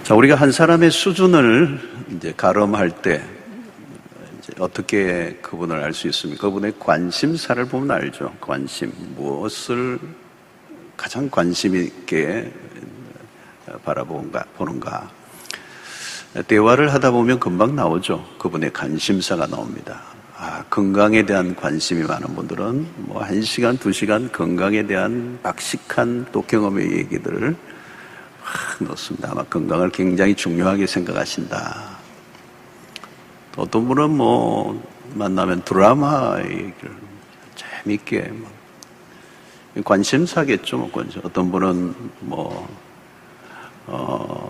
자, 우리가 한 사람의 수준을 이제 가름할 때 이제 어떻게 그분을 알 수 있습니까? 그분의 관심사를 보면 알죠. 관심, 무엇을 가장 관심 있게 보는가. 대화를 하다 보면 금방 나오죠. 그분의 관심사가 나옵니다. 건강에 대한 관심이 많은 분들은 1시간, 2시간 건강에 대한 박식한 또 경험의 얘기들을 넣습니다. 아마 건강을 굉장히 중요하게 생각하신다. 또 어떤 분은 만나면 드라마 얘기를 재밌게 관심사겠죠. 어떤 분은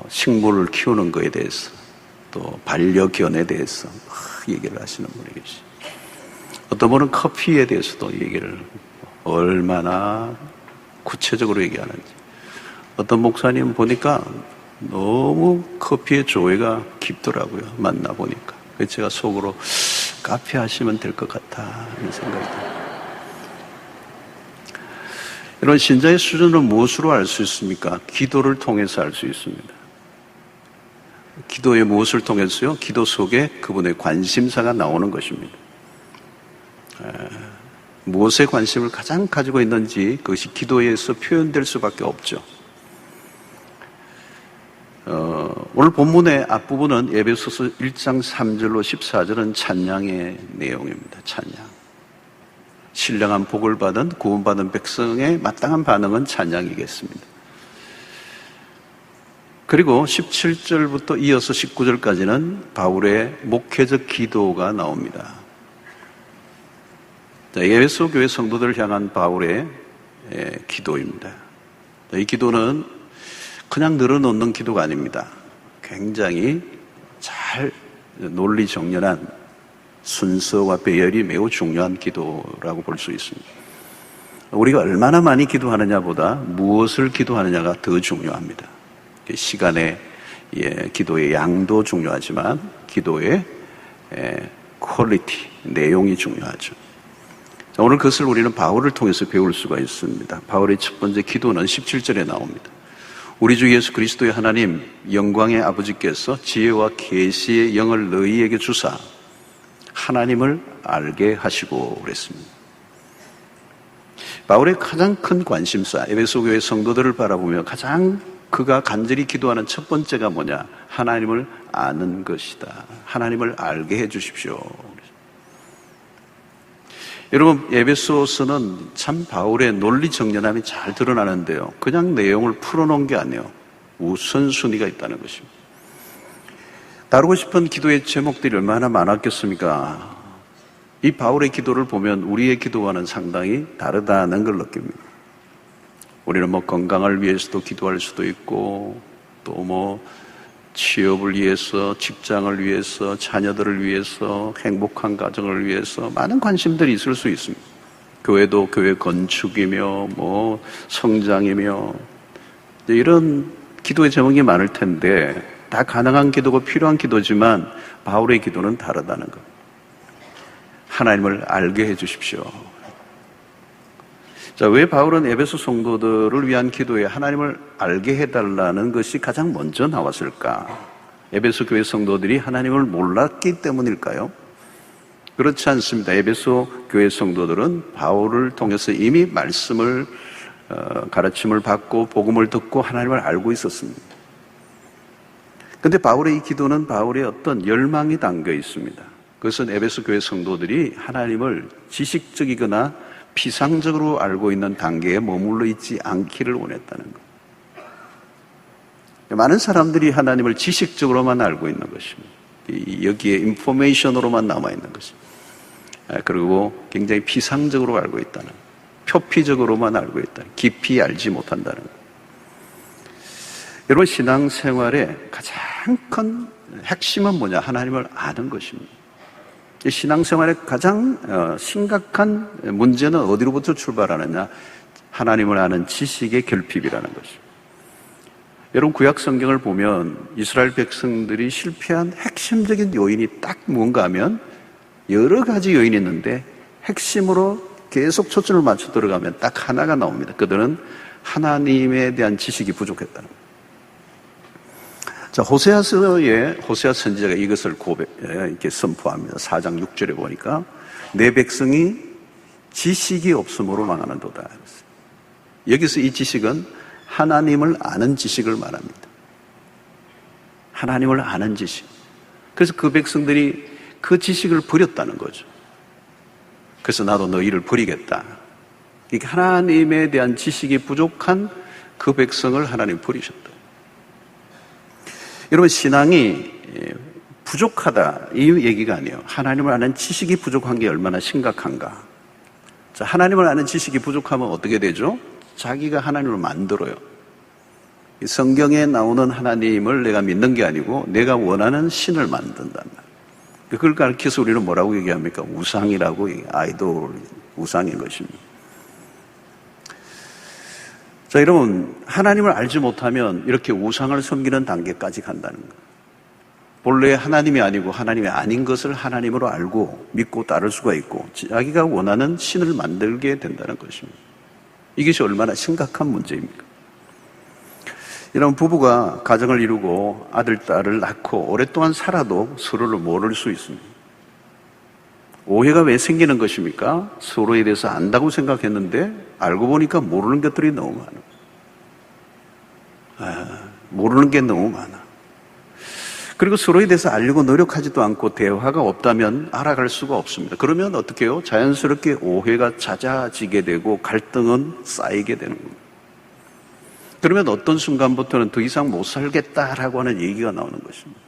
식물을 키우는 거에 대해서 또 반려견에 대해서 얘기를 하시는 분이 계시죠. 어떤 분은 커피에 대해서도 얘기를 얼마나 구체적으로 얘기하는지. 어떤 목사님 보니까 너무 커피의 조예가 깊더라고요. 만나보니까. 그래서 제가 속으로 카페 하시면 될 것 같다 이런 생각이 들어요. 이런 신자의 수준을 무엇으로 알 수 있습니까? 기도를 통해서 알 수 있습니다. 기도의 무엇을 통해서요? 기도 속에 그분의 관심사가 나오는 것입니다. 무엇에 관심을 가장 가지고 있는지 그것이 기도에서 표현될 수밖에 없죠. 오늘 본문의 앞부분은 에베소서 1장 3절로 14절은 찬양의 내용입니다. 찬양. 신령한 복을 받은 구원받은 백성의 마땅한 반응은 찬양이겠습니다. 그리고 17절부터 이어서 19절까지는 바울의 목회적 기도가 나옵니다. 에베소 교회 성도들을 향한 바울의 기도입니다. 이 기도는 그냥 늘어놓는 기도가 아닙니다. 굉장히 잘 논리정연한 순서와 배열이 매우 중요한 기도라고 볼 수 있습니다. 우리가 얼마나 많이 기도하느냐보다 무엇을 기도하느냐가 더 중요합니다. 시간의 기도의 양도 중요하지만 기도의 퀄리티, 내용이 중요하죠. 오늘 그것을 우리는 바울을 통해서 배울 수가 있습니다. 바울의 첫 번째 기도는 17절에 나옵니다. 우리 주 예수 그리스도의 하나님 영광의 아버지께서 지혜와 계시의 영을 너희에게 주사 하나님을 알게 하시고 그랬습니다. 바울의 가장 큰 관심사, 에베소 교회 성도들을 바라보며 가장 그가 간절히 기도하는 첫 번째가 뭐냐? 하나님을 아는 것이다. 하나님을 알게 해 주십시오. 여러분, 에베소서는 참 바울의 논리정연함이 잘 드러나는데요. 그냥 내용을 풀어놓은 게 아니에요. 우선순위가 있다는 것입니다. 다루고 싶은 기도의 제목들이 얼마나 많았겠습니까? 이 바울의 기도를 보면 우리의 기도와는 상당히 다르다는 걸 느낍니다. 우리는 건강을 위해서도 기도할 수도 있고, 또 취업을 위해서, 직장을 위해서, 자녀들을 위해서, 행복한 가정을 위해서 많은 관심들이 있을 수 있습니다. 교회도 교회 건축이며, 성장이며, 이런 기도의 제목이 많을 텐데, 다 가능한 기도고 필요한 기도지만, 바울의 기도는 다르다는 것. 하나님을 알게 해 주십시오. 자, 왜 바울은 에베소 성도들을 위한 기도에 하나님을 알게 해달라는 것이 가장 먼저 나왔을까? 에베소 교회 성도들이 하나님을 몰랐기 때문일까요? 그렇지 않습니다. 에베소 교회 성도들은 바울을 통해서 이미 말씀을 가르침을 받고 복음을 듣고 하나님을 알고 있었습니다. 그런데 바울의 이 기도는 바울의 어떤 열망이 담겨 있습니다. 그것은 에베소 교회 성도들이 하나님을 지식적이거나 피상적으로 알고 있는 단계에 머물러 있지 않기를 원했다는 것. 많은 사람들이 하나님을 지식적으로만 알고 있는 것입니다. 여기에 인포메이션으로만 남아있는 것입니다. 그리고 굉장히 피상적으로 알고 있다는, 표피적으로만 알고 있다는, 깊이 알지 못한다는 것. 여러분, 신앙생활의 가장 큰 핵심은 뭐냐? 하나님을 아는 것입니다. 신앙생활의 가장 심각한 문제는 어디로부터 출발하느냐? 하나님을 아는 지식의 결핍이라는 것입니다. 여러분, 구약 성경을 보면 이스라엘 백성들이 실패한 핵심적인 요인이 딱 뭔가 하면 여러 가지 요인이 있는데 핵심으로 계속 초점을 맞춰 들어가면 딱 하나가 나옵니다. 그들은 하나님에 대한 지식이 부족했다는 거예요. 자, 호세아서에 호세아 선지자가 이것을 이렇게 선포합니다. 4장 6절에 보니까 내 백성이 지식이 없음으로 망하는도다. 여기서 이 지식은 하나님을 아는 지식을 말합니다. 하나님을 아는 지식. 그래서 그 백성들이 그 지식을 버렸다는 거죠. 그래서 나도 너희를 버리겠다. 그러니까 하나님에 대한 지식이 부족한 그 백성을 하나님 버리셨다. 여러분, 신앙이 부족하다 이 얘기가 아니에요. 하나님을 아는 지식이 부족한 게 얼마나 심각한가. 자, 하나님을 아는 지식이 부족하면 어떻게 되죠? 자기가 하나님을 만들어요. 성경에 나오는 하나님을 내가 믿는 게 아니고 내가 원하는 신을 만든단 말이에요. 그걸 가르쳐서 우리는 뭐라고 얘기합니까? 우상이라고, 아이돌, 우상인 것입니다. 자, 여러분, 하나님을 알지 못하면 이렇게 우상을 섬기는 단계까지 간다는 거예요. 본래 하나님이 아니고 하나님이 아닌 것을 하나님으로 알고 믿고 따를 수가 있고 자기가 원하는 신을 만들게 된다는 것입니다. 이것이 얼마나 심각한 문제입니까? 이런 부부가 가정을 이루고 아들, 딸을 낳고 오랫동안 살아도 서로를 모를 수 있습니다. 오해가 왜 생기는 것입니까? 서로에 대해서 안다고 생각했는데 알고 보니까 모르는 것들이 너무 많아. 모르는 게 너무 많아. 그리고 서로에 대해서 알려고 노력하지도 않고 대화가 없다면 알아갈 수가 없습니다. 그러면 어떻게 해요? 자연스럽게 오해가 잦아지게 되고 갈등은 쌓이게 되는 겁니다. 그러면 어떤 순간부터는 더 이상 못 살겠다라고 하는 얘기가 나오는 것입니다.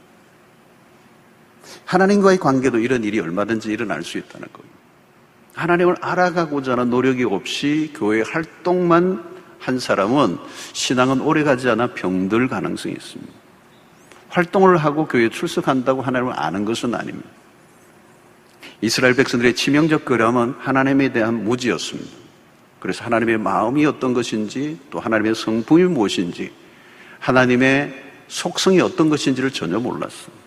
하나님과의 관계도 이런 일이 얼마든지 일어날 수 있다는 겁니다. 하나님을 알아가고자 하는 노력이 없이 교회 활동만 한 사람은 신앙은 오래가지 않아 병들 가능성이 있습니다. 활동을 하고 교회에 출석한다고 하나님을 아는 것은 아닙니다. 이스라엘 백성들의 치명적 결함은 하나님에 대한 무지였습니다. 그래서 하나님의 마음이 어떤 것인지 또 하나님의 성품이 무엇인지 하나님의 속성이 어떤 것인지를 전혀 몰랐어요.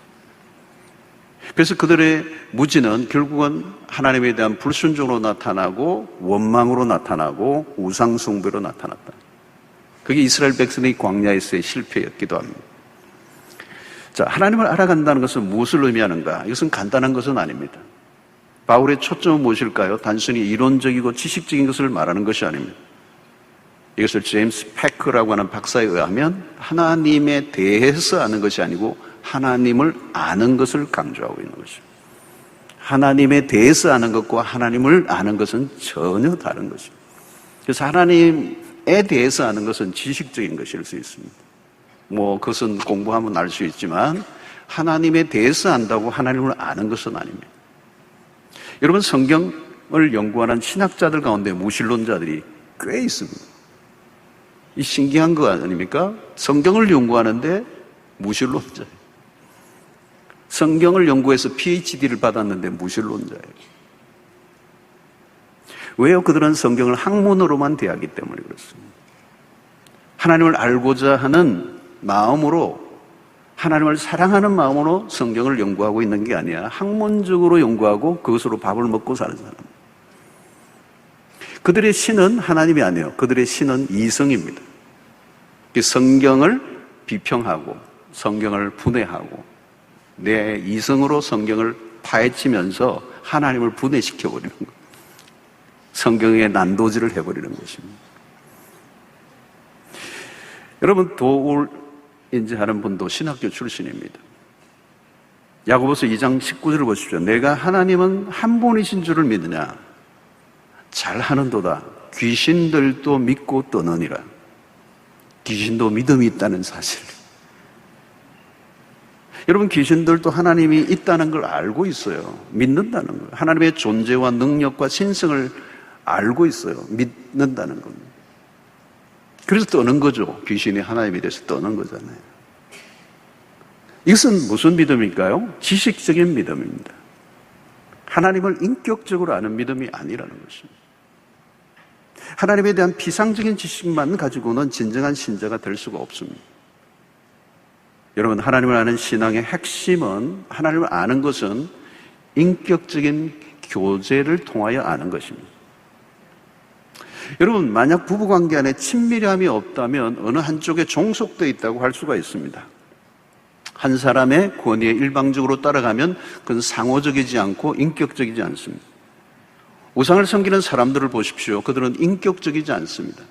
그래서 그들의 무지는 결국은 하나님에 대한 불순종으로 나타나고 원망으로 나타나고 우상숭배로 나타났다. 그게 이스라엘 백성의 광야에서의 실패였기도 합니다. 자, 하나님을 알아간다는 것은 무엇을 의미하는가? 이것은 간단한 것은 아닙니다. 바울의 초점은 무엇일까요? 단순히 이론적이고 지식적인 것을 말하는 것이 아닙니다. 이것을 제임스 패커라고 하는 박사에 의하면 하나님에 대해서 아는 것이 아니고 하나님을 아는 것을 강조하고 있는 것입니다. 하나님에 대해서 아는 것과 하나님을 아는 것은 전혀 다른 것입니다. 그래서 하나님에 대해서 아는 것은 지식적인 것일 수 있습니다. 그것은 공부하면 알 수 있지만 하나님에 대해서 안다고 하나님을 아는 것은 아닙니다. 여러분, 성경을 연구하는 신학자들 가운데 무신론자들이 꽤 있습니다. 이 신기한 거 아닙니까? 성경을 연구하는데 무신론자예요. 성경을 연구해서 PhD를 받았는데 무신론자예요. 왜요? 그들은 성경을 학문으로만 대하기 때문에 그렇습니다. 하나님을 알고자 하는 마음으로, 하나님을 사랑하는 마음으로 성경을 연구하고 있는 게 아니라 학문적으로 연구하고 그것으로 밥을 먹고 사는 사람. 그들의 신은 하나님이 아니에요. 그들의 신은 이성입니다. 성경을 비평하고 성경을 분해하고 내 이성으로 성경을 파헤치면서 하나님을 분해시켜버리는 거예요. 성경의 난도질을 해버리는 것입니다. 여러분, 도울인지 하는 분도 신학교 출신입니다. 야고보서 2장 19절을 보십시오. 내가 하나님은 한 분이신 줄을 믿느냐? 잘하는도다. 귀신들도 믿고 떠느니라. 귀신도 믿음이 있다는 사실. 여러분, 귀신들도 하나님이 있다는 걸 알고 있어요. 믿는다는 거예요. 하나님의 존재와 능력과 신성을 알고 있어요. 믿는다는 겁니다. 그래서 떠는 거죠. 귀신이 하나님에 대해서 떠는 거잖아요. 이것은 무슨 믿음일까요? 지식적인 믿음입니다. 하나님을 인격적으로 아는 믿음이 아니라는 것입니다. 하나님에 대한 피상적인 지식만 가지고는 진정한 신자가 될 수가 없습니다. 여러분, 하나님을 아는 신앙의 핵심은, 하나님을 아는 것은 인격적인 교제를 통하여 아는 것입니다. 여러분, 만약 부부관계 안에 친밀함이 없다면 어느 한쪽에 종속되어 있다고 할 수가 있습니다. 한 사람의 권위에 일방적으로 따라가면 그건 상호적이지 않고 인격적이지 않습니다. 우상을 섬기는 사람들을 보십시오. 그들은 인격적이지 않습니다.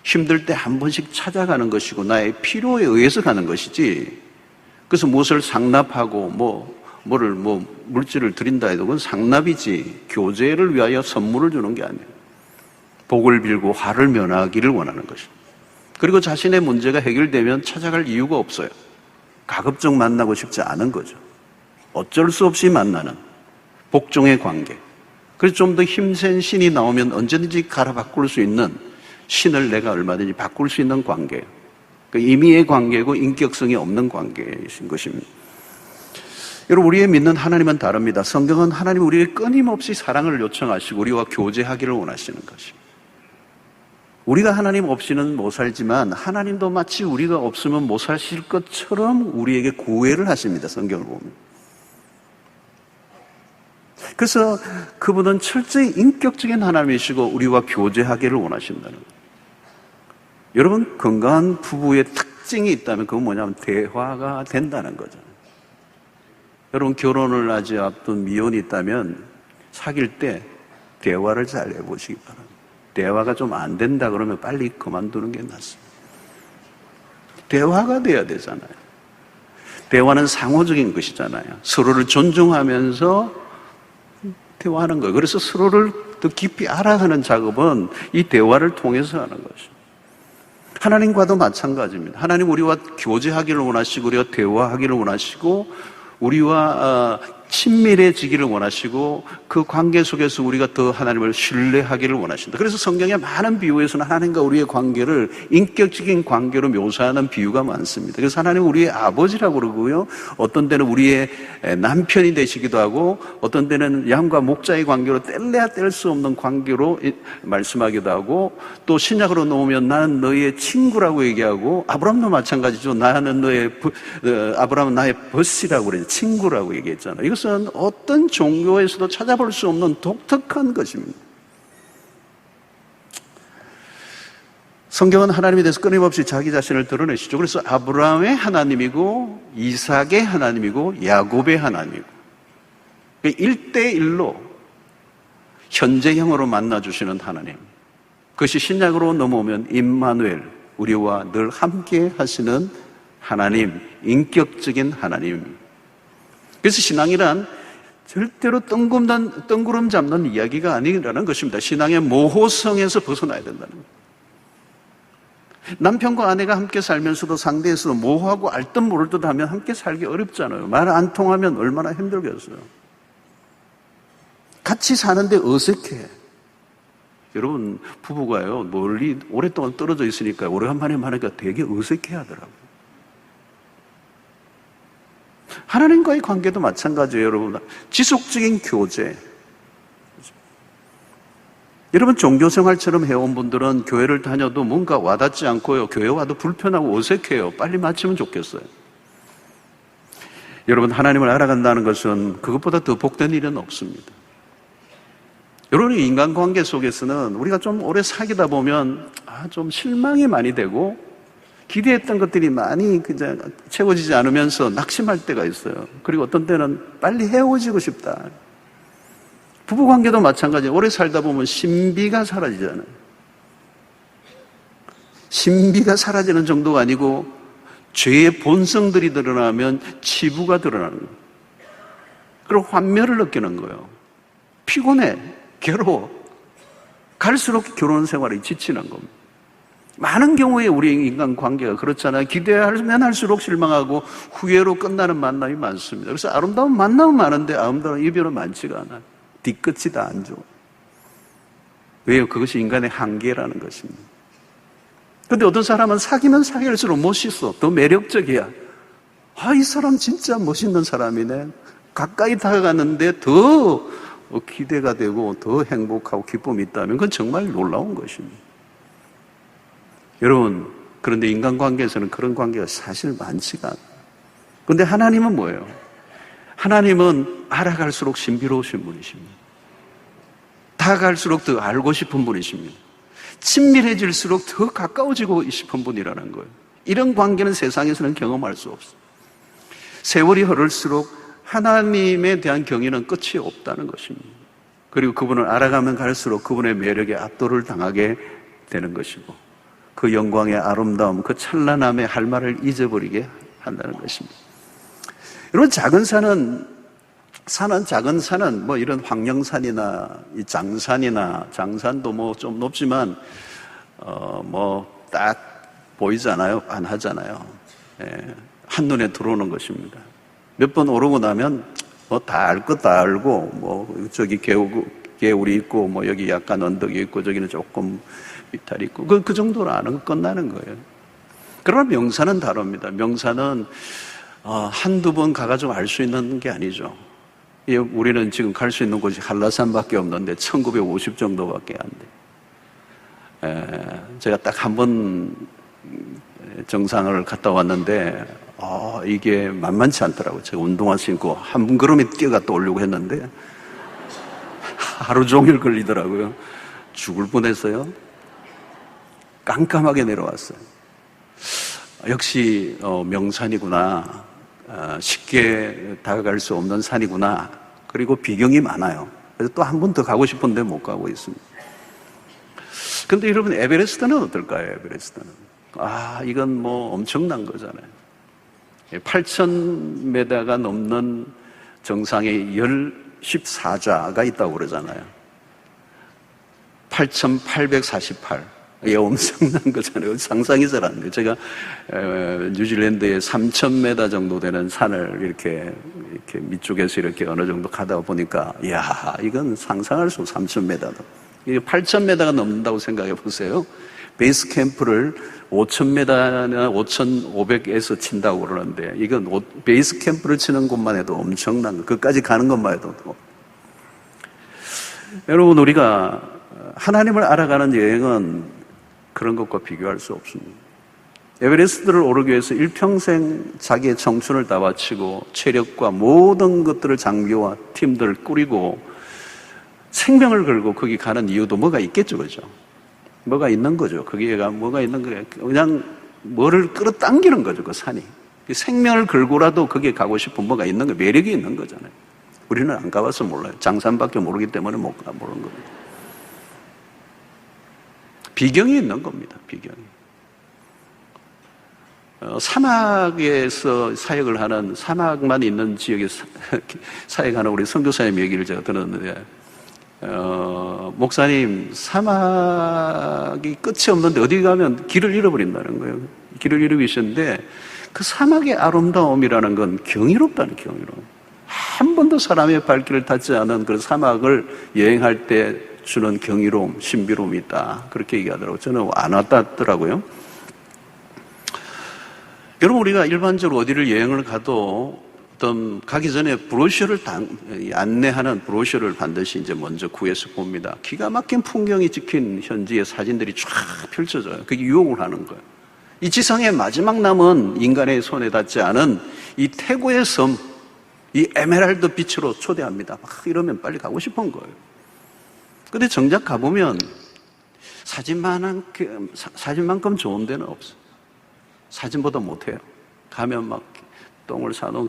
힘들 때 한 번씩 찾아가는 것이고 나의 필요에 의해서 가는 것이지, 그래서 무엇을 상납하고 물질을 드린다 해도 그건 상납이지 교제를 위하여 선물을 주는 게 아니에요. 복을 빌고 화를 면하기를 원하는 것입니다. 그리고 자신의 문제가 해결되면 찾아갈 이유가 없어요. 가급적 만나고 싶지 않은 거죠. 어쩔 수 없이 만나는 복종의 관계. 그래서 좀 더 힘센 신이 나오면 언제든지 갈아 바꿀 수 있는 신을 내가 얼마든지 바꿀 수 있는 관계예요. 그 임의의 관계고 인격성이 없는 관계이신 것입니다. 여러분, 우리의 믿는 하나님은 다릅니다. 성경은 하나님 우리에게 끊임없이 사랑을 요청하시고 우리와 교제하기를 원하시는 것입니다. 우리가 하나님 없이는 못 살지만 하나님도 마치 우리가 없으면 못 사실 것처럼 우리에게 구애를 하십니다. 성경을 보면. 그래서 그분은 철저히 인격적인 하나님이시고 우리와 교제하기를 원하신다는 거예요. 여러분, 건강한 부부의 특징이 있다면 그건 뭐냐면 대화가 된다는 거잖아요. 여러분, 결혼을 아직 앞둔 미혼이 있다면 사귈 때 대화를 잘 해보시기 바랍니다. 대화가 좀 안 된다 그러면 빨리 그만두는 게 낫습니다. 대화가 돼야 되잖아요. 대화는 상호적인 것이잖아요. 서로를 존중하면서 대화하는 거예요. 그래서 서로를 더 깊이 알아가는 작업은 이 대화를 통해서 하는 것이죠. 하나님과도 마찬가지입니다. 하나님 우리와 교제하기를 원하시고 우리와 대화하기를 원하시고 우리와 친밀해지기를 원하시고 그 관계 속에서 우리가 더 하나님을 신뢰하기를 원하신다. 그래서 성경의 많은 비유에서는 하나님과 우리의 관계를 인격적인 관계로 묘사하는 비유가 많습니다. 그래서 하나님은 우리의 아버지라고 그러고요. 어떤 때는 우리의 남편이 되시기도 하고 어떤 때는 양과 목자의 관계로 뗄래야 뗄 수 없는 관계로 말씀하기도 하고 또 신약으로 놓으면 나는 너의 친구라고 얘기하고 아브라함도 마찬가지죠. 아브라함은 나의 벗이라고 그래요. 친구라고 얘기했잖아요. 이것은 어떤 종교에서도 찾아볼 수 없는 독특한 것입니다. 성경은 하나님에 대해서 끊임없이 자기 자신을 드러내시죠. 그래서 아브라함의 하나님이고 이삭의 하나님이고 야곱의 하나님이고 1대1로 현재형으로 만나주시는 하나님. 그것이 신약으로 넘어오면 임마누엘, 우리와 늘 함께 하시는 하나님, 인격적인 하나님. 그래서 신앙이란 절대로 뜬구름 잡는 이야기가 아니라는 것입니다. 신앙의 모호성에서 벗어나야 된다는 거예요. 남편과 아내가 함께 살면서도 상대에서도 모호하고 알듯 모를 듯 하면 함께 살기 어렵잖아요. 말 안 통하면 얼마나 힘들겠어요. 같이 사는데 어색해. 여러분, 부부가요, 멀리 오랫동안 떨어져 있으니까 오래간만에 만나니까 되게 어색해 하더라고요. 하나님과의 관계도 마찬가지예요, 여러분. 지속적인 교제. 여러분, 종교생활처럼 해온 분들은 교회를 다녀도 뭔가 와닿지 않고요. 교회 와도 불편하고 어색해요. 빨리 마치면 좋겠어요. 여러분, 하나님을 알아간다는 것은 그것보다 더 복된 일은 없습니다. 여러분, 인간관계 속에서는 우리가 좀 오래 사귀다 보면 좀 실망이 많이 되고 기대했던 것들이 많이 채워지지 않으면서 낙심할 때가 있어요. 그리고 어떤 때는 빨리 헤어지고 싶다. 부부관계도 마찬가지예요. 오래 살다 보면 신비가 사라지잖아요. 신비가 사라지는 정도가 아니고 죄의 본성들이 드러나면 치부가 드러나는 거예요. 그리고 환멸을 느끼는 거예요. 피곤해, 괴로워. 갈수록 결혼 생활이 지치는 겁니다. 많은 경우에 우리 인간 관계가 그렇잖아요. 기대하면 할수록 실망하고 후회로 끝나는 만남이 많습니다. 그래서 아름다운 만남은 많은데 아름다운 이별은 많지가 않아요. 뒤끝이 다 안 좋아. 왜요? 그것이 인간의 한계라는 것입니다. 그런데 어떤 사람은 사귀면 사귈수록 멋있어. 더 매력적이야. 이 사람 진짜 멋있는 사람이네. 가까이 다가갔는데 더 기대가 되고 더 행복하고 기쁨이 있다면 그건 정말 놀라운 것입니다. 여러분, 그런데 인간관계에서는 그런 관계가 사실 많지가 않아요. 그런데 하나님은 뭐예요? 하나님은 알아갈수록 신비로우신 분이십니다. 다가갈수록 더 알고 싶은 분이십니다. 친밀해질수록 더 가까워지고 싶은 분이라는 거예요. 이런 관계는 세상에서는 경험할 수 없어요. 세월이 흐를수록 하나님에 대한 경외는 끝이 없다는 것입니다. 그리고 그분을 알아가면 갈수록 그분의 매력에 압도를 당하게 되는 것이고, 그 영광의 아름다움, 그 찬란함의 할 말을 잊어버리게 한다는 것입니다. 여러분, 작은 산은 뭐 이런 황령산이나 이 장산도 뭐 좀 높지만 뭐 딱 보이잖아요. 빤하잖아요. 예, 한눈에 들어오는 것입니다. 몇 번 오르고 나면 뭐 다 알 것 다 알고, 뭐 저기 개울이 있고, 뭐 여기 약간 언덕이 있고, 저기는 조금 비탈이 있고, 그 정도로 아는 거 끝나는 거예요. 그러나 명산은 다릅니다. 명산은 한두 번 가가지고 알 수 있는 게 아니죠. 우리는 지금 갈 수 있는 곳이 한라산밖에 없는데 1950 정도밖에 안 돼. 제가 딱 한 번 정상을 갔다 왔는데 이게 만만치 않더라고요. 제가 운동화 신고 한 걸음에 뛰어갔다 오려고 했는데 하루 종일 걸리더라고요. 죽을 뻔했어요. 깜깜하게 내려왔어요. 역시 명산이구나. 쉽게 다가갈 수 없는 산이구나. 그리고 비경이 많아요. 그래서 또 한 번 더 가고 싶은데 못 가고 있습니다. 그런데 여러분, 에베레스트는 어떨까요? 에베레스트는 이건 뭐 엄청난 거잖아요. 8,000m가 넘는 정상에 14자가 있다고 그러잖아요. 8,848. 이게 엄청난 거잖아요. 상상이 잘 안 돼요. 제가 뉴질랜드에 3,000m 정도 되는 산을 이렇게 밑쪽에서 이렇게 어느 정도 가다 보니까, 이야, 이건 상상할 수 없어. 3,000m도. 이게 8,000m가 넘는다고 생각해 보세요. 베이스 캠프를 5,000m나 5,500에서 친다고 그러는데, 이건 베이스 캠프를 치는 곳만 해도 엄청난 거. 그까지 가는 것만 해도. 여러분, 우리가 하나님을 알아가는 여행은 그런 것과 비교할 수 없습니다. 에베레스트를 오르기 위해서 일평생 자기의 청춘을 다 바치고 체력과 모든 것들을 장비와 팀들을 꾸리고 생명을 걸고 거기 가는 이유도 뭐가 있겠죠, 그죠? 뭐가 있는 거죠. 거기에가 뭐가 있는 거예요. 그냥 뭐를 끌어당기는 거죠, 그 산이. 생명을 걸고라도 거기에 가고 싶은 뭐가 있는 거예요. 매력이 있는 거잖아요. 우리는 안 가봐서 몰라요. 장산밖에 모르기 때문에 모르는 겁니다. 비경이 있는 겁니다. 비경이. 사막에서 사역을 하는, 사막만 있는 지역에 사역하는 우리 선교사님 얘기를 제가 들었는데, 목사님, 사막이 끝이 없는데 어디 가면 길을 잃어버린다는 거예요. 길을 잃어버리셨는데, 그 사막의 아름다움이라는 건 경이롭다는, 경이로움. 한 번도 사람의 발길을 닿지 않은 그 사막을 여행할 때 주는 경이로움, 신비로움이 있다. 그렇게 얘기하더라고요. 저는 안 왔다더라고요. 여러분, 우리가 일반적으로 어디를 여행을 가도 어떤 가기 전에 브로셔를 안내하는 브로셔를 반드시 이제 먼저 구해서 봅니다. 기가 막힌 풍경이 찍힌 현지의 사진들이 쫙 펼쳐져요. 그게 유혹을 하는 거예요. 이 지상의 마지막 남은 인간의 손에 닿지 않은 이 태고의 섬, 이 에메랄드 빛으로 초대합니다. 막 이러면 빨리 가고 싶은 거예요. 근데 정작 가보면 사진만큼 좋은 데는 없어요. 사진보다 못해요. 가면 막 똥을 사놓은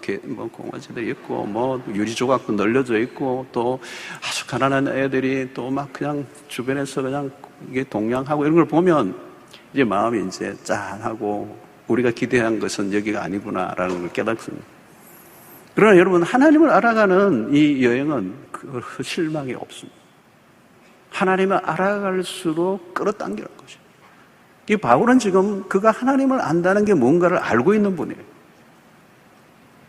공화지들이 있고, 뭐 유리 조각도 널려져 있고, 또 아주 가난한 애들이 또 막 그냥 주변에서 그냥 이게 동냥하고 이런 걸 보면 이제 마음이 이제 짠하고, 우리가 기대한 것은 여기가 아니구나라는 걸 깨닫습니다. 그러나 여러분, 하나님을 알아가는 이 여행은 그 실망이 없습니다. 하나님을 알아갈수록 끌어당기는 것이죠. 이 바울은 지금 그가 하나님을 안다는 게 뭔가를 알고 있는 분이에요.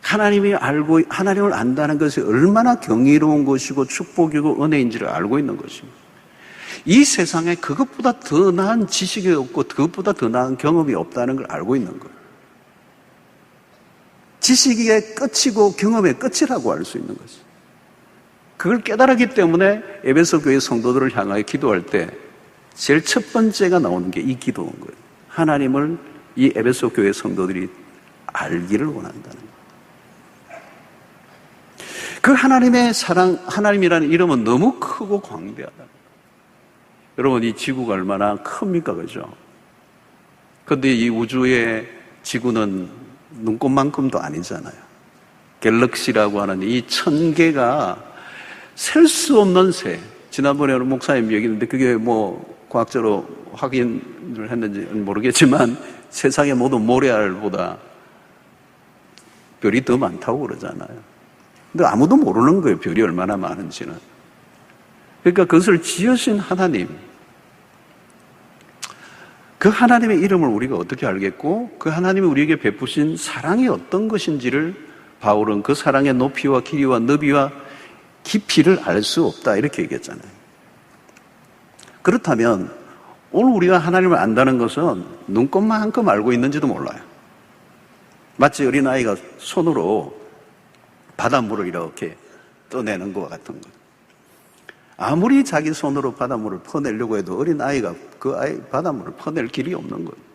하나님을 안다는 것이 얼마나 경이로운 것이고 축복이고 은혜인지를 알고 있는 것입니다. 이 세상에 그것보다 더 나은 지식이 없고 그것보다 더 나은 경험이 없다는 걸 알고 있는 거예요. 지식의 끝이고 경험의 끝이라고 알 수 있는 것이죠. 그걸 깨달았기 때문에 에베소 교회 성도들을 향하여 기도할 때 제일 첫 번째가 나오는 게 이 기도인 거예요. 하나님을 이 에베소 교회 성도들이 알기를 원한다는 거예요. 그 하나님의 사랑, 하나님이라는 이름은 너무 크고 광대하다. 여러분, 이 지구가 얼마나 큽니까, 그죠? 그런데 이 우주의 지구는 눈꽃만큼도 아니잖아요. 갤럭시라고 하는 이 1000개가 셀 수 없는 새. 지난번에 어느 목사님 얘기했는데 그게 뭐 과학적으로 확인을 했는지 모르겠지만 세상의 모든 모래알보다 별이 더 많다고 그러잖아요. 근데 아무도 모르는 거예요. 별이 얼마나 많은지는. 그러니까 그것을 지으신 하나님, 그 하나님의 이름을 우리가 어떻게 알겠고 그 하나님이 우리에게 베푸신 사랑이 어떤 것인지를 바울은 그 사랑의 높이와 길이와 너비와 깊이를 알 수 없다 이렇게 얘기했잖아요. 그렇다면 오늘 우리가 하나님을 안다는 것은 눈꼽만큼 알고 있는지도 몰라요. 마치 어린아이가 손으로 바닷물을 이렇게 떠내는 것과 같은 것. 아무리 자기 손으로 바닷물을 퍼내려고 해도 어린아이가 그 바닷물을 퍼낼 길이 없는 거예요.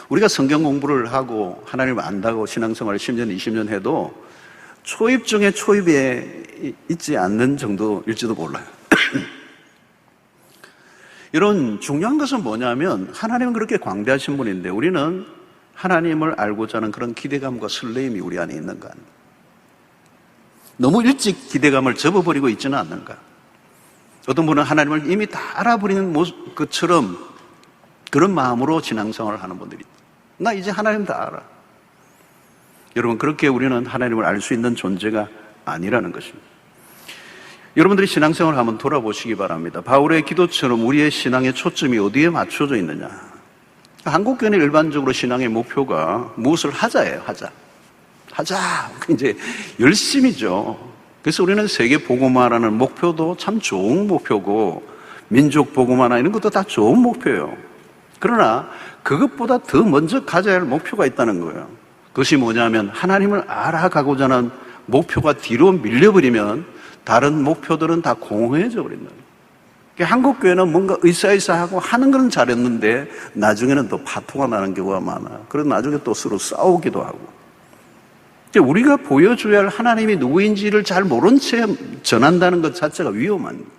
우리가 성경 공부를 하고 하나님을 안다고 신앙생활을 10년, 20년 해도 초입 중에 초입에 있지 않는 정도일지도 몰라요. 이런 중요한 것은 뭐냐면 하나님은 그렇게 광대하신 분인데 우리는 하나님을 알고자 하는 그런 기대감과 설레임이 우리 안에 있는가? 너무 일찍 기대감을 접어버리고 있지는 않는가? 어떤 분은 하나님을 이미 다 알아버리는 것처럼 그런 마음으로 신앙생활을 하는 분들이 있다. 나 이제 하나님 다 알아. 여러분, 그렇게 우리는 하나님을 알 수 있는 존재가 아니라는 것입니다. 여러분들이 신앙생활을 한번 돌아보시기 바랍니다. 바울의 기도처럼 우리의 신앙의 초점이 어디에 맞춰져 있느냐. 한국교회는 일반적으로 신앙의 목표가 무엇을 하자예요. 하자. 이제 열심이죠. 그래서 우리는 세계 복음화라는 목표도 참 좋은 목표고 민족 복음화나 이런 것도 다 좋은 목표예요. 그러나 그것보다 더 먼저 가져야 할 목표가 있다는 거예요. 그것이 뭐냐면 하나님을 알아가고자 하는 목표가 뒤로 밀려버리면 다른 목표들은 다 공허해져 버린다. 한국교회는 뭔가 으쌰으쌰하고 하는 건 잘했는데 나중에는 또 파토가 나는 경우가 많아요. 그래서 나중에 또 서로 싸우기도 하고. 우리가 보여줘야 할 하나님이 누구인지를 잘 모른 채 전한다는 것 자체가 위험한 거예요.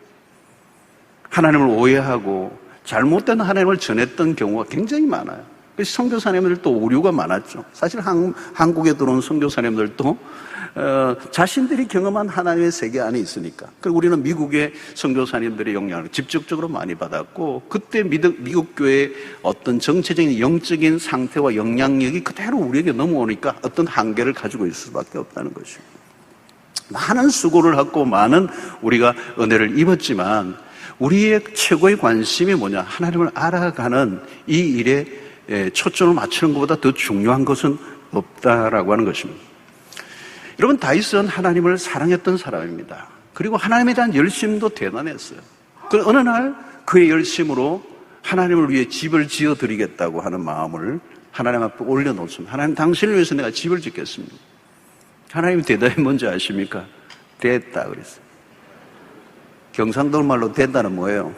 하나님을 오해하고 잘못된 하나님을 전했던 경우가 굉장히 많아요. 그래서 선교사님들도 오류가 많았죠. 사실 한국에 들어온 선교사님들도 자신들이 경험한 하나님의 세계 안에 있으니까. 그리고 우리는 미국의 선교사님들의 영향을 직접적으로 많이 받았고 그때 미국 교회의 어떤 정체적인 영적인 상태와 영향력이 그대로 우리에게 넘어오니까 어떤 한계를 가지고 있을 수밖에 없다는 것이죠. 많은 수고를 하고 많은 우리가 은혜를 입었지만 우리의 최고의 관심이 뭐냐? 하나님을 알아가는 이 일에 초점을 맞추는 것보다 더 중요한 것은 없다라고 하는 것입니다. 여러분, 다윗은 하나님을 사랑했던 사람입니다. 그리고 하나님에 대한 열심도 대단했어요. 그 어느 날 그의 열심으로 하나님을 위해 집을 지어드리겠다고 하는 마음을 하나님 앞에 올려놓습니다. 하나님, 당신을 위해서 내가 집을 짓겠습니다. 하나님 대답이 뭔지 아십니까? 됐다 그랬어요. 경상도 말로 된다는 뭐예요?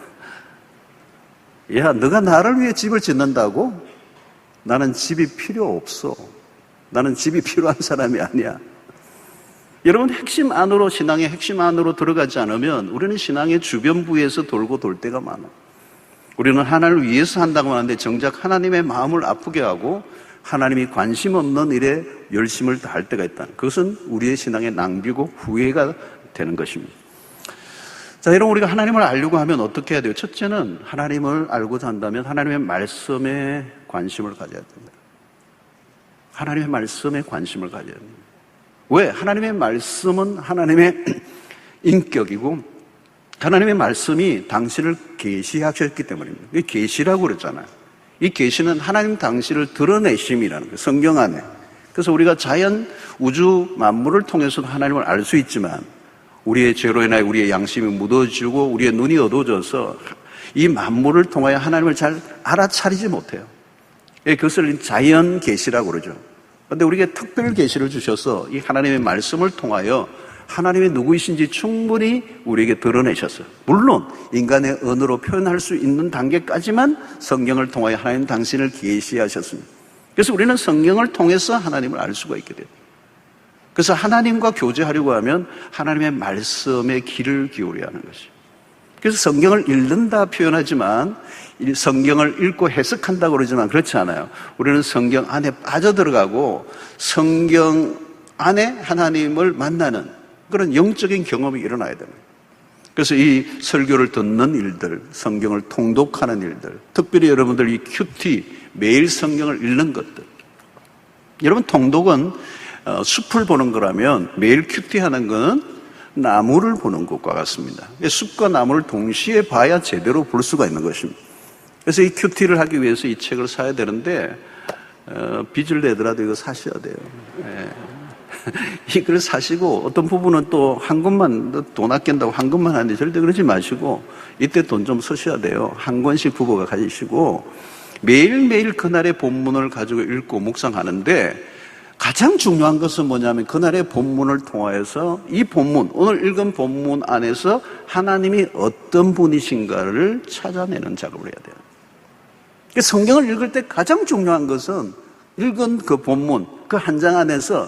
야, 너가 나를 위해 집을 짓는다고? 나는 집이 필요 없어. 나는 집이 필요한 사람이 아니야. 여러분, 핵심 안으로, 신앙의 핵심 안으로 들어가지 않으면 우리는 신앙의 주변부에서 돌고 돌 때가 많아요. 우리는 하나님을 위해서 한다고 하는데 정작 하나님의 마음을 아프게 하고 하나님이 관심 없는 일에 열심을 다할 때가 있다. 그것은 우리의 신앙의 낭비고 후회가 되는 것입니다. 자, 여러분, 우리가 하나님을 알려고 하면 어떻게 해야 돼요? 첫째는 하나님을 알고자 한다면 하나님의 말씀에 관심을 가져야 됩니다. 하나님의 말씀에 관심을 가져야 됩니다. 왜? 하나님의 말씀은 하나님의 인격이고 하나님의 말씀이 당신을 계시하셨기 때문입니다. 이 계시라고 그랬잖아요. 이 계시는 하나님 당신을 드러내심이라는 거예요. 성경 안에. 그래서 우리가 자연, 우주, 만물을 통해서도 하나님을 알 수 있지만 우리의 죄로 인하여 우리의 양심이 묻어지고 우리의 눈이 어두워져서 이 만물을 통하여 하나님을 잘 알아차리지 못해요. 그것을 자연 계시라고 그러죠. 그런데 우리에게 특별 계시를 주셔서 이 하나님의 말씀을 통하여 하나님이 누구이신지 충분히 우리에게 드러내셨어요. 물론 인간의 언어로 표현할 수 있는 단계까지만 성경을 통하여 하나님 당신을 계시하셨습니다. 그래서 우리는 성경을 통해서 하나님을 알 수가 있게 돼요. 그래서 하나님과 교제하려고 하면 하나님의 말씀에 귀를 기울여야 하는 것이죠. 그래서 성경을 읽는다 표현하지만 성경을 읽고 해석한다고 그러지만 그렇지 않아요. 우리는 성경 안에 빠져들어가고 성경 안에 하나님을 만나는 그런 영적인 경험이 일어나야 됩니다. 그래서 이 설교를 듣는 일들, 성경을 통독하는 일들, 특별히 여러분들 이 큐티, 매일 성경을 읽는 것들. 여러분 통독은 숲을 보는 거라면 매일 큐티하는 것은 나무를 보는 것과 같습니다. 숲과 나무를 동시에 봐야 제대로 볼 수가 있는 것입니다. 그래서 이 큐티를 하기 위해서 이 책을 사야 되는데 빚을 내더라도 이거 사셔야 돼요. 이걸 사시고 어떤 부분은 또 한 권만 돈 아낀다고 한 권만 하는데 절대 그러지 마시고 이때 돈 좀 쓰셔야 돼요. 한 권씩 부부가 가지시고 매일매일 그날의 본문을 가지고 읽고 묵상하는데 가장 중요한 것은 뭐냐면 그날의 본문을 통하여서 이 본문, 오늘 읽은 본문 안에서 하나님이 어떤 분이신가를 찾아내는 작업을 해야 돼요. 성경을 읽을 때 가장 중요한 것은 읽은 그 본문, 그 한 장 안에서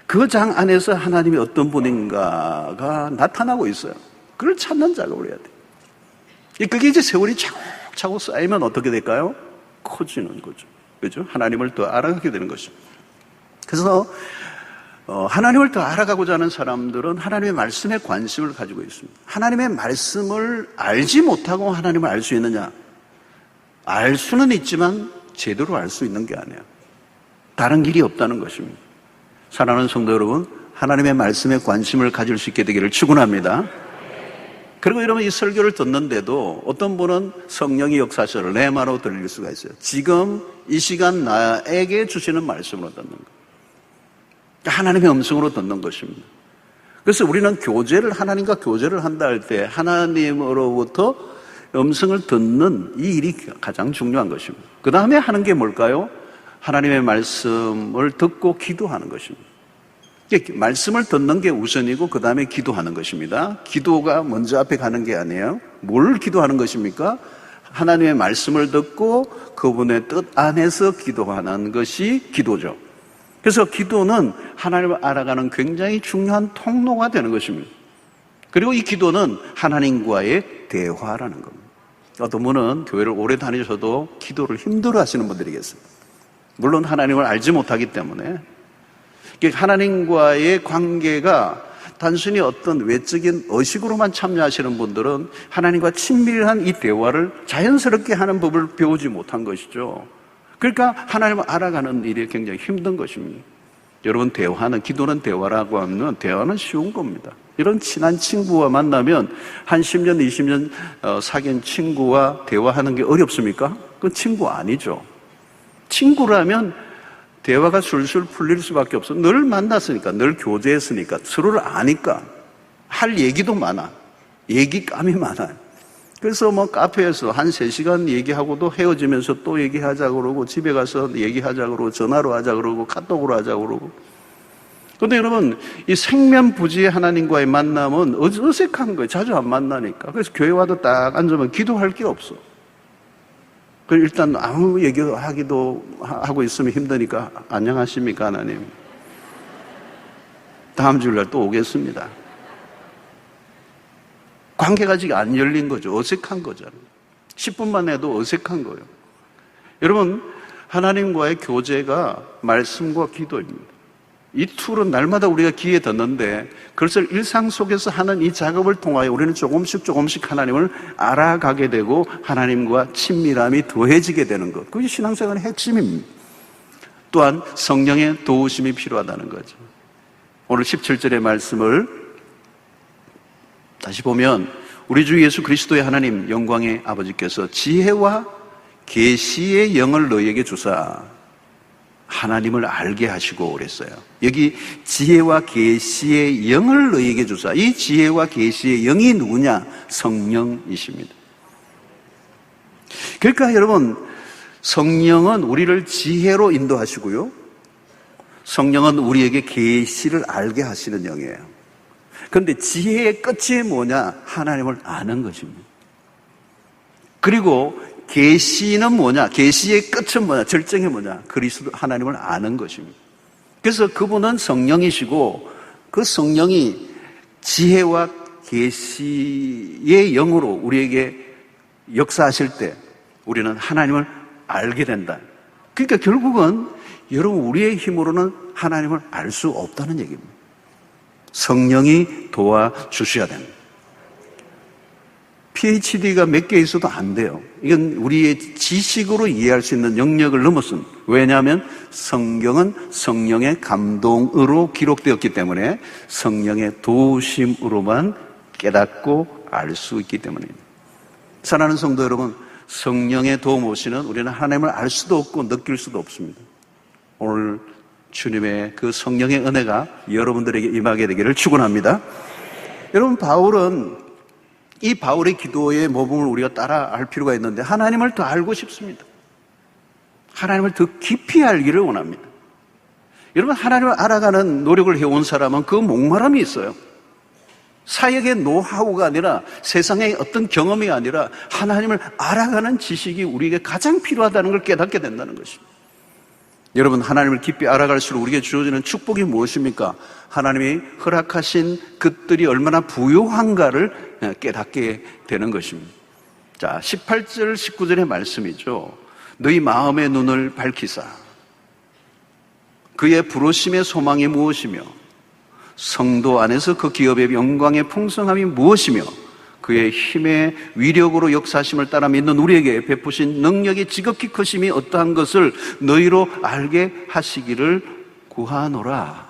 그 장 안에서 하나님이 어떤 분인가가 나타나고 있어요. 그걸 찾는 작업을 해야 돼요. 그게 이제 세월이 차곡차곡 쌓이면 어떻게 될까요? 커지는 거죠. 그죠? 하나님을 더 알아가게 되는 것이죠. 그래서 하나님을 더 알아가고자 하는 사람들은 하나님의 말씀에 관심을 가지고 있습니다. 하나님의 말씀을 알지 못하고 하나님을 알 수 있느냐? 알 수는 있지만 제대로 알 수 있는 게 아니에요. 다른 길이 없다는 것입니다. 사랑하는 성도 여러분, 하나님의 말씀에 관심을 가질 수 있게 되기를 축원합니다. 그리고 여러분 이 설교를 듣는데도 어떤 분은 성령이 역사하셔서 레마로 들릴 수가 있어요. 지금 이 시간 나에게 주시는 말씀으로 듣는 것. 하나님의 음성으로 듣는 것입니다. 그래서 우리는 하나님과 교제를 한다 할 때 하나님으로부터 음성을 듣는 이 일이 가장 중요한 것입니다. 그 다음에 하는 게 뭘까요? 하나님의 말씀을 듣고 기도하는 것입니다. 말씀을 듣는 게 우선이고 그 다음에 기도하는 것입니다. 기도가 먼저 앞에 가는 게 아니에요. 뭘 기도하는 것입니까? 하나님의 말씀을 듣고 그분의 뜻 안에서 기도하는 것이 기도죠. 그래서 기도는 하나님을 알아가는 굉장히 중요한 통로가 되는 것입니다. 그리고 이 기도는 하나님과의 대화라는 겁니다. 어떤 분은 교회를 오래 다니셔도 기도를 힘들어 하시는 분들이 계세요. 물론 하나님을 알지 못하기 때문에 하나님과의 관계가 단순히 어떤 외적인 의식으로만 참여하시는 분들은 하나님과 친밀한 이 대화를 자연스럽게 하는 법을 배우지 못한 것이죠. 그러니까 하나님을 알아가는 일이 굉장히 힘든 것입니다. 여러분 기도는 대화라고 하면 대화는 쉬운 겁니다. 이런 친한 친구와 만나면 한 10년, 20년 사귄 친구와 대화하는 게 어렵습니까? 그건 친구 아니죠. 친구라면 대화가 술술 풀릴 수밖에 없어. 늘 만났으니까, 늘 교제했으니까, 서로를 아니까 할 얘기도 많아. 얘기감이 많아요. 그래서 카페에서 한 3시간 얘기하고도 헤어지면서 또 얘기하자 그러고 집에 가서 얘기하자 그러고 전화로 하자 그러고 카톡으로 하자 그러고. 그런데 여러분 이 생면부지의 하나님과의 만남은 어색한 거예요. 자주 안 만나니까. 그래서 교회 와도 딱 앉으면 기도할 게 없어. 일단 아무 얘기하기도 하고 있으면 힘드니까 안녕하십니까 하나님. 다음 주일날 또 오겠습니다. 관계가 아직 안 열린 거죠. 어색한 거잖아요. 10분만 해도 어색한 거예요. 여러분 하나님과의 교제가 말씀과 기도입니다. 이 툴은 날마다 우리가 귀에 듣는데 그것을 일상 속에서 하는 이 작업을 통하여 우리는 조금씩 하나님을 알아가게 되고 하나님과 친밀함이 더해지게 되는 것. 그게 신앙생활의 핵심입니다. 또한 성령의 도우심이 필요하다는 거죠. 오늘 17절의 말씀을 다시 보면 우리 주 예수 그리스도의 하나님 영광의 아버지께서 지혜와 계시의 영을 너희에게 주사 하나님을 알게 하시고 그랬어요. 여기 지혜와 계시의 영을 너희에게 주사. 이 지혜와 계시의 영이 누구냐? 성령이십니다. 그러니까 여러분 성령은 우리를 지혜로 인도하시고요. 성령은 우리에게 계시를 알게 하시는 영이에요. 그런데 지혜의 끝이 뭐냐? 하나님을 아는 것입니다. 그리고 계시는 뭐냐? 계시의 끝은 뭐냐? 절정이 뭐냐? 그리스도 하나님을 아는 것입니다. 그래서 그분은 성령이시고 그 성령이 지혜와 계시의 영으로 우리에게 역사하실 때 우리는 하나님을 알게 된다. 그러니까 결국은 여러분, 우리의 힘으로는 하나님을 알 수 없다는 얘기입니다. 성령이 도와주셔야 됩니다. PhD가 몇 개 있어도 안 돼요. 이건 우리의 지식으로 이해할 수 있는 영역을 넘었습니다. 왜냐하면 성경은 성령의 감동으로 기록되었기 때문에 성령의 도우심으로만 깨닫고 알 수 있기 때문입니다. 사랑하는 성도 여러분, 성령의 도움 없이는 우리는 하나님을 알 수도 없고 느낄 수도 없습니다. 오늘 주님의 그 성령의 은혜가 여러분들에게 임하게 되기를 축원합니다. 여러분, 이 바울의 기도의 모범을 우리가 따라 알 필요가 있는데 하나님을 더 알고 싶습니다. 하나님을 더 깊이 알기를 원합니다. 여러분, 하나님을 알아가는 노력을 해온 사람은 그 목마름이 있어요. 사역의 노하우가 아니라 세상의 어떤 경험이 아니라 하나님을 알아가는 지식이 우리에게 가장 필요하다는 걸 깨닫게 된다는 것입니다. 여러분, 하나님을 깊이 알아갈수록 우리에게 주어지는 축복이 무엇입니까? 하나님이 허락하신 것들이 얼마나 부요한가를 깨닫게 되는 것입니다. 자, 18절, 19절의 말씀이죠. 너희 마음의 눈을 밝히사 그의 부르심의 소망이 무엇이며 성도 안에서 그 기업의 영광의 풍성함이 무엇이며 그의 힘의 위력으로 역사하심을 따라 믿는 우리에게 베푸신 능력의 지극히 크심이 어떠한 것을 너희로 알게 하시기를 구하노라.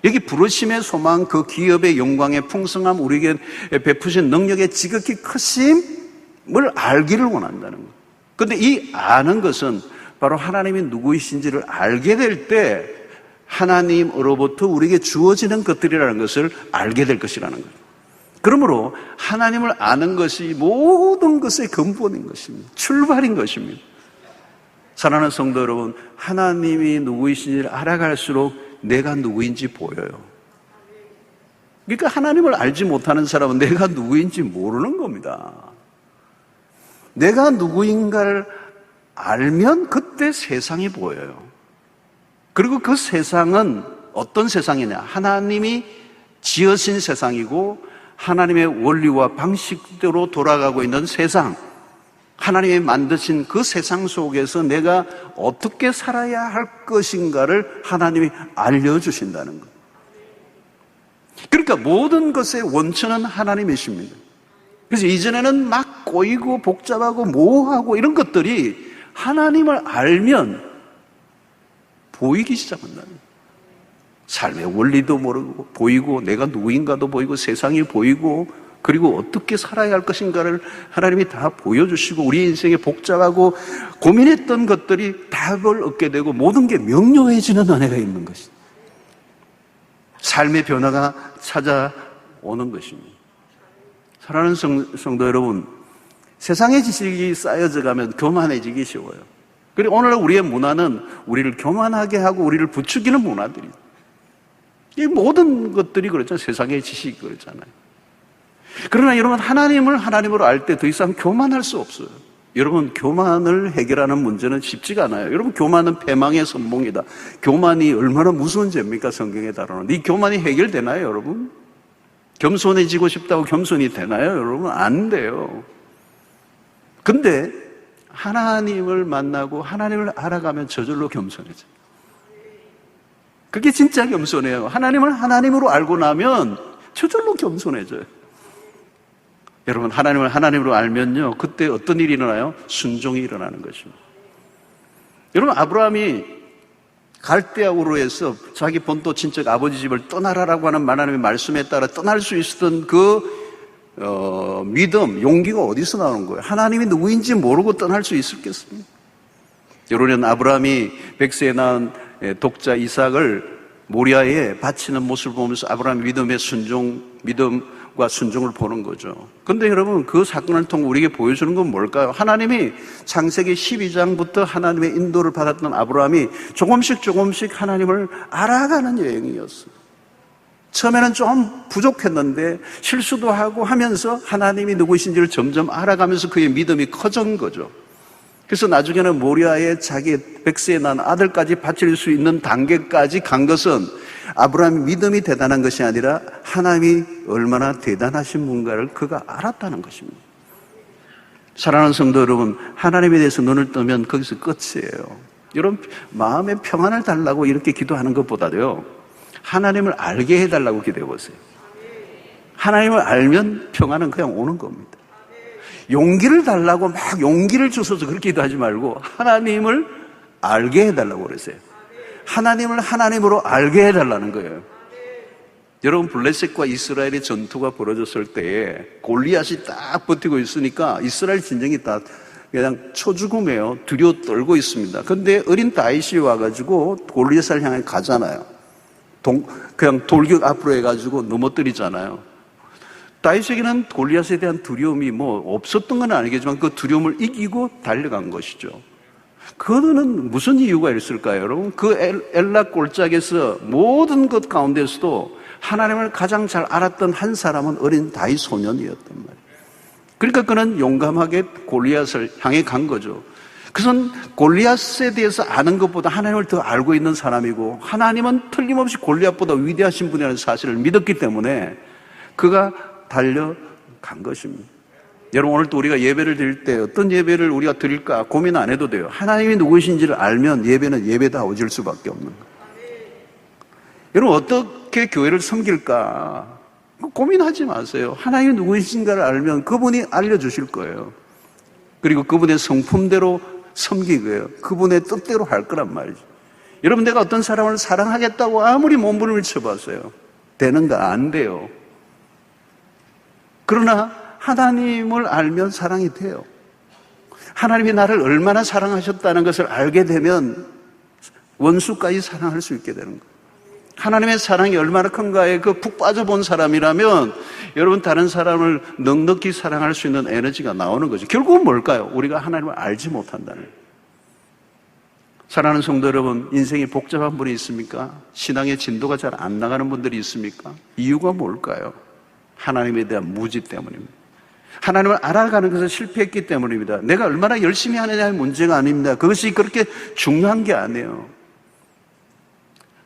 여기 부르심의 소망, 그 기업의 영광의 풍성함, 우리에게 베푸신 능력의 지극히 크심을 알기를 원한다는 거예요. 그런데 이 아는 것은 바로 하나님이 누구이신지를 알게 될 때 하나님으로부터 우리에게 주어지는 것들이라는 것을 알게 될 것이라는 거예요. 그러므로 하나님을 아는 것이 모든 것의 근본인 것입니다. 출발인 것입니다. 사랑하는 성도 여러분, 하나님이 누구이신지를 알아갈수록 내가 누구인지 보여요. 그러니까 하나님을 알지 못하는 사람은 내가 누구인지 모르는 겁니다. 내가 누구인가를 알면 그때 세상이 보여요. 그리고 그 세상은 어떤 세상이냐? 하나님이 지으신 세상이고 하나님의 원리와 방식대로 돌아가고 있는 세상, 하나님이 만드신 그 세상 속에서 내가 어떻게 살아야 할 것인가를 하나님이 알려주신다는 것. 그러니까 모든 것의 원천은 하나님이십니다. 그래서 이전에는 막 꼬이고 복잡하고 모호하고 이런 것들이 하나님을 알면 보이기 시작한다는 거예요. 삶의 원리도 모르고 보이고 내가 누구인가도 보이고 세상이 보이고 그리고 어떻게 살아야 할 것인가를 하나님이 다 보여주시고 우리 인생에 복잡하고 고민했던 것들이 답을 얻게 되고 모든 게 명료해지는 은혜가 있는 것입니다. 삶의 변화가 찾아오는 것입니다. 사랑하는 성도 여러분, 세상의 지식이 쌓여져 가면 교만해지기 쉬워요. 그리고 오늘 우리의 문화는 우리를 교만하게 하고 우리를 부추기는 문화들이에요. 이 모든 것들이 그렇잖아요. 세상의 지식이 그렇잖아요. 그러나 여러분, 하나님을 하나님으로 알 때 더 이상 교만할 수 없어요. 여러분, 교만을 해결하는 문제는 쉽지가 않아요. 여러분, 교만은 패망의 선봉이다. 교만이 얼마나 무서운 죄입니까? 성경에 따르는. 이 교만이 해결되나요, 여러분? 겸손해지고 싶다고 겸손이 되나요, 여러분? 안 돼요. 근데 하나님을 만나고 하나님을 알아가면 저절로 겸손해져요. 그게 진짜 겸손해요. 하나님을 하나님으로 알고 나면 저절로 겸손해져요. 여러분, 하나님을 하나님으로 알면요, 그때 어떤 일이 일어나요? 순종이 일어나는 것입니다. 여러분, 아브라함이 갈대아우로 해서 자기 본토 친척 아버지 집을 떠나라라고 하는 하나님의 말씀에 따라 떠날 수 있었던 믿음, 용기가 어디서 나오는 거예요? 하나님이 누구인지 모르고 떠날 수 있었겠습니까? 여러분, 아브라함이 백세에 낳은 독자 이삭을 모리아에 바치는 모습을 보면서 아브라함의 믿음과 순종을 보는 거죠. 그런데 여러분, 그 사건을 통해 우리에게 보여주는 건 뭘까요? 하나님이 창세기 12장부터 하나님의 인도를 받았던 아브라함이 조금씩 하나님을 알아가는 여행이었어요. 처음에는 좀 부족했는데 실수도 하고 하면서 하나님이 누구이신지를 점점 알아가면서 그의 믿음이 커진 거죠. 그래서 나중에는 모리아에 자기 백세에 난 아들까지 바칠 수 있는 단계까지 간 것은 아브라함의 믿음이 대단한 것이 아니라 하나님이 얼마나 대단하신 분가를 그가 알았다는 것입니다. 사랑하는 성도 여러분, 하나님에 대해서 눈을 뜨면 거기서 끝이에요. 여러분, 마음의 평안을 달라고 이렇게 기도하는 것보다도요, 하나님을 알게 해달라고 기도해 보세요. 하나님을 알면 평안은 그냥 오는 겁니다. 용기를 달라고 막 용기를 주셔서 그렇게 기도하지 말고 하나님을 알게 해달라고 그러세요. 하나님을 하나님으로 알게 해달라는 거예요. 여러분, 블레셋과 이스라엘의 전투가 벌어졌을 때에 골리앗이 딱 버티고 있으니까 이스라엘 진영이 다 그냥 초죽음이에요. 두려워 떨고 있습니다. 근데 어린 다윗이 와가지고 골리앗을 향해 가잖아요. 그냥 돌격 앞으로 해가지고 넘어뜨리잖아요. 다윗에게는 골리앗에 대한 두려움이 뭐 없었던 건 아니겠지만 그 두려움을 이기고 달려간 것이죠. 그거는 무슨 이유가 있을까요, 여러분? 그 엘라 골짜기에서 모든 것 가운데서도 하나님을 가장 잘 알았던 한 사람은 어린 다윗 소년이었단 말이에요. 그러니까 그는 용감하게 골리앗을 향해 간 거죠. 그것은 골리앗에 대해서 아는 것보다 하나님을 더 알고 있는 사람이고 하나님은 틀림없이 골리앗보다 위대하신 분이라는 사실을 믿었기 때문에 그가 달려간 것입니다. 여러분, 오늘 또 우리가 예배를 드릴 때 어떤 예배를 우리가 드릴까 고민 안 해도 돼요. 하나님이 누구신지를 알면 예배는 예배다워질 수밖에 없는 거예요. 여러분, 어떻게 교회를 섬길까 고민하지 마세요. 하나님이 누구신가를 알면 그분이 알려주실 거예요. 그리고 그분의 성품대로 섬기고요. 그분의 뜻대로 할 거란 말이죠. 여러분, 내가 어떤 사람을 사랑하겠다고 아무리 몸부림을 쳐봤어요. 되는가? 안 돼요. 그러나 하나님을 알면 사랑이 돼요. 하나님이 나를 얼마나 사랑하셨다는 것을 알게 되면 원수까지 사랑할 수 있게 되는 거예요. 하나님의 사랑이 얼마나 큰가에 그 푹 빠져본 사람이라면 여러분, 다른 사람을 넉넉히 사랑할 수 있는 에너지가 나오는 거죠. 결국은 뭘까요? 우리가 하나님을 알지 못한다는 거예요. 사랑하는 성도 여러분, 인생이 복잡한 분이 있습니까? 신앙의 진도가 잘 안 나가는 분들이 있습니까? 이유가 뭘까요? 하나님에 대한 무지 때문입니다. 하나님을 알아가는 것을 실패했기 때문입니다. 내가 얼마나 열심히 하느냐의 문제가 아닙니다. 그것이 그렇게 중요한 게 아니에요.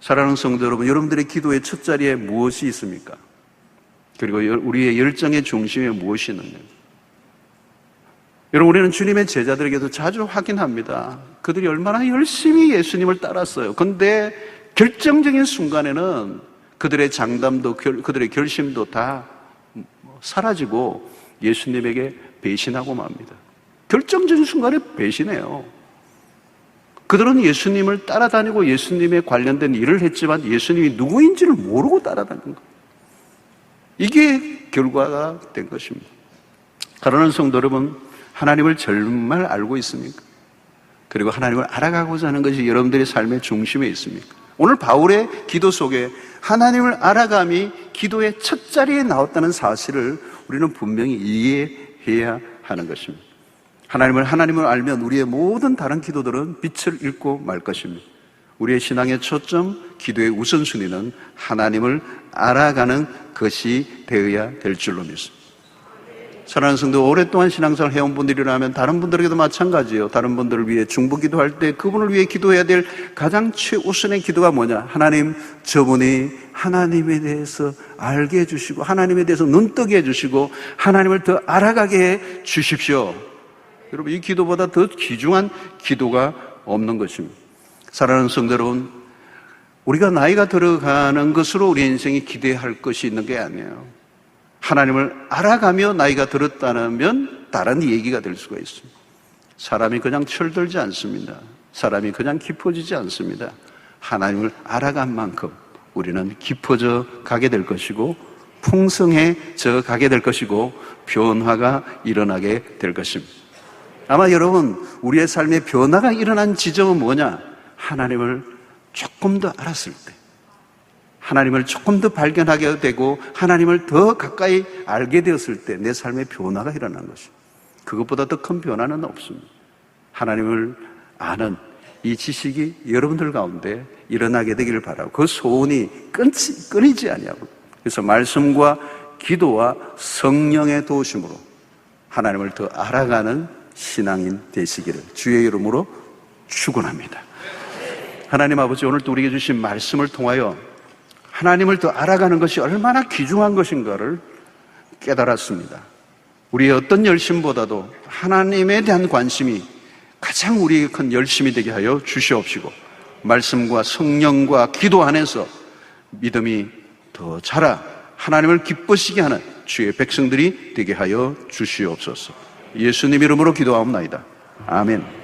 사랑하는 성도 여러분, 여러분들의 기도의 첫 자리에 무엇이 있습니까? 그리고 우리의 열정의 중심에 무엇이 있는가? 여러분, 우리는 주님의 제자들에게도 자주 확인합니다. 그들이 얼마나 열심히 예수님을 따랐어요. 그런데 결정적인 순간에는 그들의 장담도 그들의 결심도 다 사라지고 예수님에게 배신하고 맙니다. 결정적인 순간에 배신해요. 그들은 예수님을 따라다니고 예수님에 관련된 일을 했지만 예수님이 누구인지를 모르고 따라다닌 거예요. 이게 결과가 된 것입니다. 사랑하는 성도 여러분, 하나님을 정말 알고 있습니까? 그리고 하나님을 알아가고자 하는 것이 여러분들의 삶의 중심에 있습니까? 오늘 바울의 기도 속에 하나님을 알아감이 기도의 첫 자리에 나왔다는 사실을 우리는 분명히 이해해야 하는 것입니다. 하나님을 알면 우리의 모든 다른 기도들은 빛을 잃고 말 것입니다. 우리의 신앙의 초점, 기도의 우선순위는 하나님을 알아가는 것이 되어야 될 줄로 믿습니다. 사랑하는 성도, 오랫동안 신앙생활 해온 분들이라면 다른 분들에게도 마찬가지예요. 다른 분들을 위해 중보 기도할 때 그분을 위해 기도해야 될 가장 최우선의 기도가 뭐냐? 하나님, 저분이 하나님에 대해서 알게 해주시고 하나님에 대해서 눈뜨게 해주시고 하나님을 더 알아가게 해 주십시오. 여러분, 이 기도보다 더 귀중한 기도가 없는 것입니다. 사랑하는 성도 여러분, 우리가 나이가 들어가는 것으로 우리 인생이 기대할 것이 있는 게 아니에요. 하나님을 알아가며 나이가 들었다면 다른 얘기가 될 수가 있습니다. 사람이 그냥 철들지 않습니다. 사람이 그냥 깊어지지 않습니다. 하나님을 알아간 만큼 우리는 깊어져 가게 될 것이고 풍성해져 가게 될 것이고 변화가 일어나게 될 것입니다. 아마 여러분, 우리의 삶에 변화가 일어난 지점은 뭐냐? 하나님을 조금 더 알았을 때, 하나님을 조금 더 발견하게 되고 하나님을 더 가까이 알게 되었을 때 내 삶에 변화가 일어난 것입니다. 그것보다 더 큰 변화는 없습니다. 하나님을 아는 이 지식이 여러분들 가운데 일어나게 되기를 바라고 그 소원이 끊이지 아니하고, 그래서 말씀과 기도와 성령의 도우심으로 하나님을 더 알아가는 신앙인 되시기를 주의 이름으로 축원합니다. 하나님 아버지, 오늘 또 우리에게 주신 말씀을 통하여 하나님을 더 알아가는 것이 얼마나 귀중한 것인가를 깨달았습니다. 우리의 어떤 열심보다도 하나님에 대한 관심이 가장 우리에게 큰 열심이 되게 하여 주시옵시고, 말씀과 성령과 기도 안에서 믿음이 더 자라 하나님을 기쁘시게 하는 주의 백성들이 되게 하여 주시옵소서. 예수님 이름으로 기도하옵나이다. 아멘.